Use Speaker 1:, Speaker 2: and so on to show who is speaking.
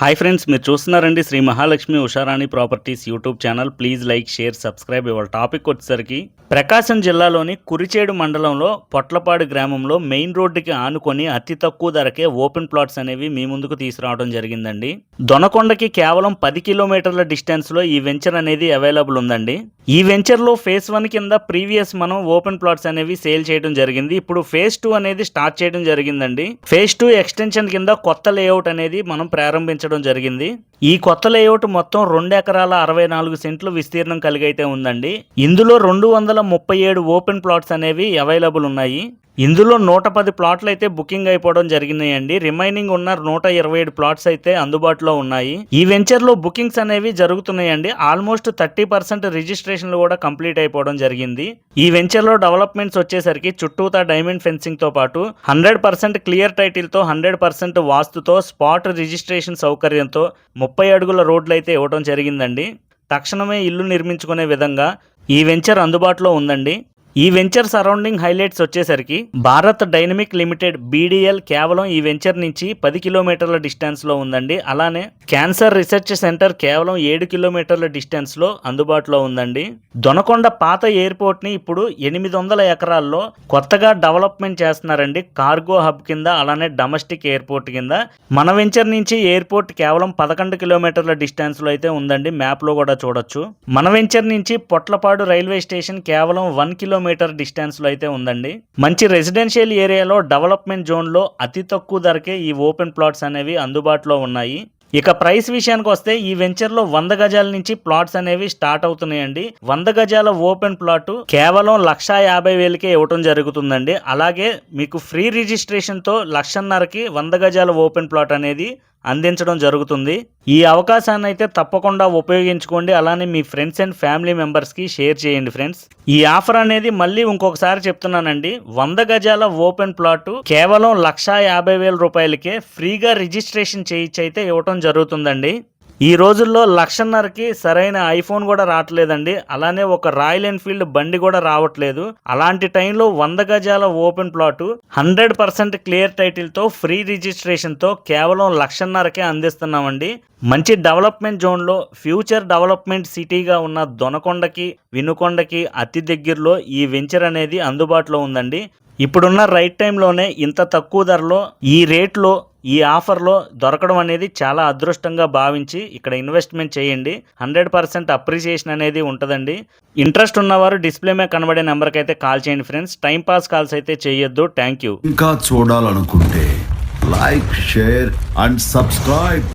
Speaker 1: Hi friends, మీరు చూస్తున్నారండి Sri Mahalakshmi Usharani properties YouTube channel. Please like, share, subscribe. ఇవాళ టాపిక్ వచ్చేసరికి ప్రకాశం జిల్లాలోని కురిచేడు మండలంలో పొట్లపాడు గ్రామంలో మెయిన్ రోడ్డుకి ఆనుకొని అతి తక్కువ ధరకే ఓపెన్ ప్లాట్స్ అనేవి మీ ముందుకు తీసుకురావడం జరిగిందండి. దొనకొండకి కేవలం 10 కిలోమీటర్ల డిస్టెన్స్లో ఈ వెంచర్ అనేది అవైలబుల్ ఉందండి. ఈ వెంచర్లో ఫేజ్ 1 కింద ప్రీవియస్ మనం ఓపెన్ ప్లాట్స్ అనేవి సేల్ చేయడం జరిగింది. ఇప్పుడు ఫేజ్ 2 అనేది స్టార్ట్ చేయడం జరిగిందండి. ఫేజ్ 2 ఎక్స్టెన్షన్ కింద కొత్త లేఅవుట్ అనేది మనం ప్రారంభించడం జరిగింది. ఈ కొత్త లేఅవుట్ మొత్తం 2 ఎకరాల 64 సెంట్లు విస్తీర్ణం కలిగి అయితే ఉందండి. ఇందులో 237 ఓపెన్ ప్లాట్స్ అనేవి అవైలబుల్ ఉన్నాయి. ఇందులో 110 ప్లాట్లు అయితే బుకింగ్ అయిపోవడం జరిగినాయండి. రిమైనింగ్ ఉన్న 127 ప్లాట్స్ అయితే అందుబాటులో ఉన్నాయి. ఈ వెంచర్ లో బుకింగ్స్ అనేవి జరుగుతున్నాయండి. ఆల్మోస్ట్ 30% రిజిస్ట్రేషన్లు కూడా కంప్లీట్ అయిపోవడం జరిగింది. ఈ వెంచర్ లో డెవలప్మెంట్స్ వచ్చేసరికి చుట్టూతా డైమండ్ ఫెన్సింగ్ తో పాటు 100% క్లియర్ టైటిల్ తో 100% వాస్తుతో స్పాట్ రిజిస్ట్రేషన్ సౌకర్యంతో 30 అడుగుల రోడ్లు అయితే ఇవ్వడం జరిగిందండి. తక్షణమే ఇల్లు నిర్మించుకునే విధంగా ఈ వెంచర్ అందుబాటులో ఉందండి. ఈ వెంచర్ సరౌండింగ్ హైలైట్స్ వచ్చేసరికి భారత్ డైనమిక్ లిమిటెడ్ BDL కేవలం ఈ వెంచర్ నుంచి 10 కిలోమీటర్ల డిస్టెన్స్ లో ఉందండి. అలానే క్యాన్సర్ రీసెర్చ్ సెంటర్ కేవలం 7 కిలోమీటర్ల డిస్టెన్స్ లో అందుబాటులో ఉందండి. దొనకొండ పాత ఎయిర్పోర్ట్ ని ఇప్పుడు 800 ఎకరాల్లో కొత్తగా డెవలప్మెంట్ చేస్తున్నారండి. కార్గో హబ్ కింద, అలానే డొమెస్టిక్ ఎయిర్పోర్ట్ కింద. మన వెంచర్ నుంచి ఎయిర్పోర్ట్ కేవలం 11 కిలోమీటర్ల డిస్టెన్స్ లో అయితే ఉందండి. మ్యాప్ లో కూడా చూడొచ్చు. మన వెంచర్ నుంచి పొట్లపాడు రైల్వే స్టేషన్ కేవలం 1 కిలోమీటర్ డిస్టెన్స్ లో అయితే ఉందండి. మంచి రెసిడెన్షియల్ ఏరియాలో డెవలప్మెంట్ జోన్ లో అతి తక్కువ ధరకే ఈ ఓపెన్ ప్లాట్స్ అనేవి అందుబాటులో ఉన్నాయి. ఇక ప్రైస్ విషయానికి వస్తే ఈ వెంచర్ లో 100 గజాల నుంచి ప్లాట్స్ అనేవి స్టార్ట్ అవుతున్నాయండి. 100 గజాల ఓపెన్ ప్లాట్ కేవలం 1,50,000కే ఇవ్వటం జరుగుతుందండి. అలాగే మీకు ఫ్రీ రిజిస్ట్రేషన్ తో 1,50,000కి 100 గజాల ఓపెన్ ప్లాట్ అనేది అందించడం జరుగుతుంది. ఈ అవకాశాన్ని అయితే తప్పకుండా ఉపయోగించుకోండి. అలానే మీ ఫ్రెండ్స్ అండ్ ఫ్యామిలీ మెంబర్స్కి షేర్ చేయండి ఫ్రెండ్స్. ఈ ఆఫర్ అనేది మళ్ళీ ఇంకొకసారి చెప్తున్నానండి. 100 గజాల ఓపెన్ ప్లాట్ కేవలం 1,50,000 రూపాయలకే ఫ్రీగా రిజిస్ట్రేషన్ చేయించి అయితే ఇవ్వటం జరుగుతుందండి. ఈ రోజుల్లో 1,50,000కి సరైన ఐఫోన్ కూడా రావట్లేదండి. అలానే ఒక రాయల్ ఎన్ఫీల్డ్ బండి కూడా రావట్లేదు. అలాంటి టైంలో 100 గజాల ఓపెన్ ప్లాట్ 100% క్లియర్ టైటిల్తో ఫ్రీ రిజిస్ట్రేషన్తో కేవలం 1,50,000కే అందిస్తున్నామండి. మంచి డెవలప్మెంట్ జోన్లో ఫ్యూచర్ డెవలప్మెంట్ సిటీగా ఉన్న దొనకొండకి, వినుకొండకి అతి దగ్గరలో ఈ వెంచర్ అనేది అందుబాటులో ఉందండి. ఇప్పుడున్న రైట్ టైంలోనే ఇంత తక్కువ ధరలో ఈ రేట్లో ఈ ఆఫర్లో దొరకడం అనేది చాలా అదృష్టంగా భావించి ఇక్కడ ఇన్వెస్ట్మెంట్ చేయండి. 100% అప్రిసియేషన్ అనేది ఉంటుందండి. ఇంట్రెస్ట్ ఉన్నవారు డిస్ప్లే మీద కనబడే నెంబర్కి అయితే కాల్ చేయండి ఫ్రెండ్స్. టైం పాస్ కాల్స్ అయితే చేయొద్దు. Thank you.
Speaker 2: ఇంకా చూడాలనుకుంటే లైక్, షేర్ అండ్ సబ్స్క్రైబ్.